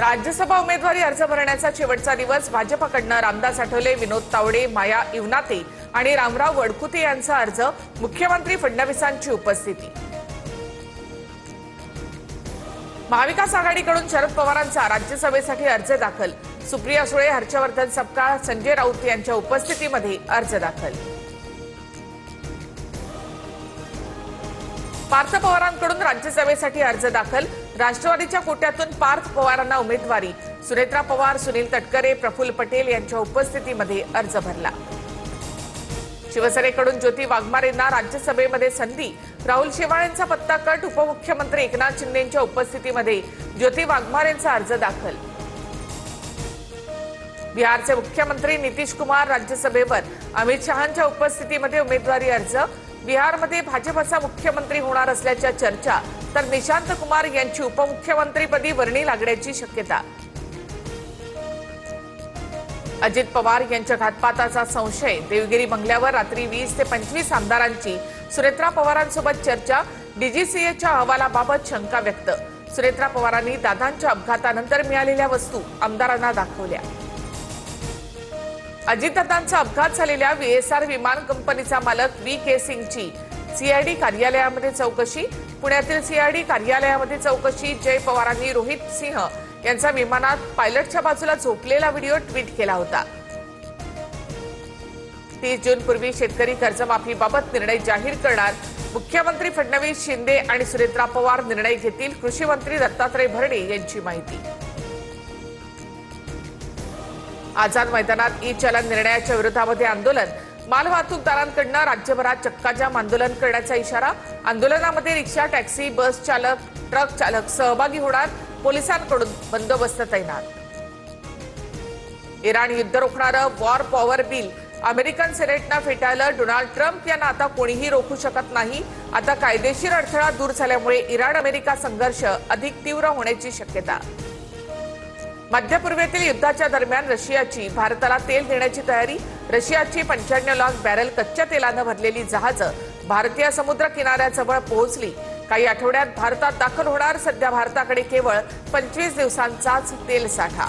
राज्यसभा उमेदवारी अर्ज भरण्याचा शेवटचा दिवस. भाजपकडून रामदास आठवले, विनोद तावडे, माया इवनाते आणि रामराव वडकुते यांचा अर्ज. मुख्यमंत्री फडणवीसांची उपस्थिती. महाविकास आघाडीकडून शरद पवारांचा राज्यसभेसाठी अर्ज दाखल. सुप्रिया सुळे, हर्षवर्धन सपकाळ, संजय राऊत यांच्या उपस्थितीमध्ये अर्ज दाखल. पार्थ पवारांकडून राज्यसभेसाठी अर्ज दाखल. राष्ट्रवादीच्या कोट्यातून पार्थ पवारांना उमेदवारी. सुनेत्रा पवार, सुनील तटकरे, प्रफुल्ल पटेल यांच्या उपस्थितीमध्ये अर्ज भरला. शिवसेनेकडून ज्योती वाघमारेंना राज्यसभेमध्ये संधी. राहुल शेवाळेंचा पत्ता कट. उपमुख्यमंत्री एकनाथ शिंदेंच्या उपस्थितीमध्ये ज्योती वाघमारेंचा अर्ज दाखल. बिहारचे मुख्यमंत्री नितीश कुमार राज्यसभेवर. अमित शहांच्या उपस्थितीमध्ये उमेदवारी अर्ज. बिहारमध्ये भाजपचा मुख्यमंत्री होणार असल्याच्या चर्चा, तर निशांत कुमार यांची उपमुख्यमंत्रीपदी वर्णी लागण्याची शक्यता. अजित पवार यांच्या घातपाताचा संशय. देवगिरी बंगल्यावर रात्री 20 ते 25 आमदारांची सुनेत्रा पवारांसोबत चर्चा. डीजीसीएच्या अहवालाबाबत शंका व्यक्त. सुनेत्रा पवारांनी दादांच्या अपघातानंतर मिळालेल्या वस्तू आमदारांना दाखवल्या. अजितदादांचा अपघात झालेल्या VSR विमान कंपनीचा मालक VK सिंगची CID कार्यालयामध्ये चौकशी. पुण्यातील CID कार्यालयामध्ये चौकशी. जय पवारांनी रोहित सिंह यांचा विमानात पायलटच्या बाजूला झोपलेला व्हिडिओ ट्विट केला होता. 30 जूनपूर्वी शेतकरी कर्जमाफीबाबत निर्णय जाहीर करणार. मुख्यमंत्री फडणवीस, शिंदे आणि सुनेत्रा पवार निर्णय घेतील. कृषी मंत्री दत्तात्रय भरणे यांची माहिती. आझाद मैदानात ई-चलन निर्णयाच्या विरोधामध्ये आंदोलन. मालवाहतूकदारांकडून राज्यभरात चक्काजाम आंदोलन करण्याचा इशारा. आंदोलनामध्ये रिक्षा, टॅक्सी, बस चालक, ट्रक चालक सहभागी होणार. पोलिसांकडून बंदोबस्त तैनात. इराण युद्ध रोखणारं वॉर पॉवर बिल अमेरिकन सिनेटनं फेटाळलं. डोनाल्ड ट्रम्प यांना आता कोणीही रोखू शकत नाही. आता कायदेशीर अडथळा दूर झाल्यामुळे इराण अमेरिका संघर्ष अधिक तीव्र होण्याची शक्यता. मध्य पूर्वेतील युद्धाच्या दरम्यान रशियाची भारताला तेल देण्याची तयारी. रशियाची 95 लाख बॅरल कच्च्या तेलानं भरलेली जहाजं भारतीय समुद्र किनाऱ्याजवळ पोहोचली. काही आठवड्यात भारतात दाखल होणार. सध्या भारताकडे केवळ 25 दिवसांचाच तेल साठा.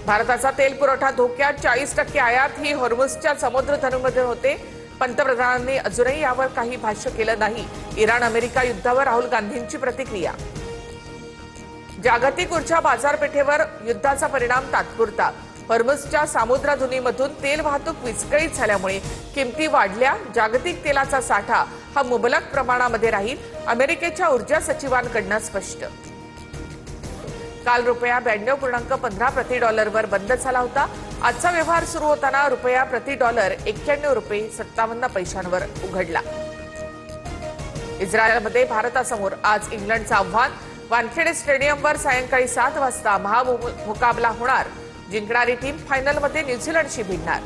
भारताचा तेल पुरवठा धोक्यात. 40% आयात ही हॉर्मुझच्या समुद्र धनुमध्ये होते. पंतप्रधानांनी अजूनही यावर काही भाष्य केलं नाही. इराण अमेरिका युद्धावर राहुल गांधींची प्रतिक्रिया. जागतिक ऊर्जा बाजारपेठेवर युद्धाचा परिणाम तात्पुरता. हॉर्मुझच्या सामुद्रधुनीमधून तेल वाहतूक विस्कळीत झाल्यामुळे किमती वाढल्या. जागतिक तेलाचा साठा हा मुबलक प्रमाणामध्ये राहील. अमेरिकेच्या ऊर्जा सचिवांकडून स्पष्ट. काल रुपया 92.15 प्रति डॉलरवर बंद झाला होता. आजचा व्यवहार सुरू होताना रुपया प्रति डॉलर 91 रुपये 57 पैशांवर उघडला. इस्रायलमध्ये भारतासमोर आज इंग्लंडचं आव्हान. वानखेडे स्टेडियमवर सायंकाळी 7 वाजता महामुकाबला होणार. जिंकणारी टीम फायनलमध्ये न्यूझीलंडशी भिडणार.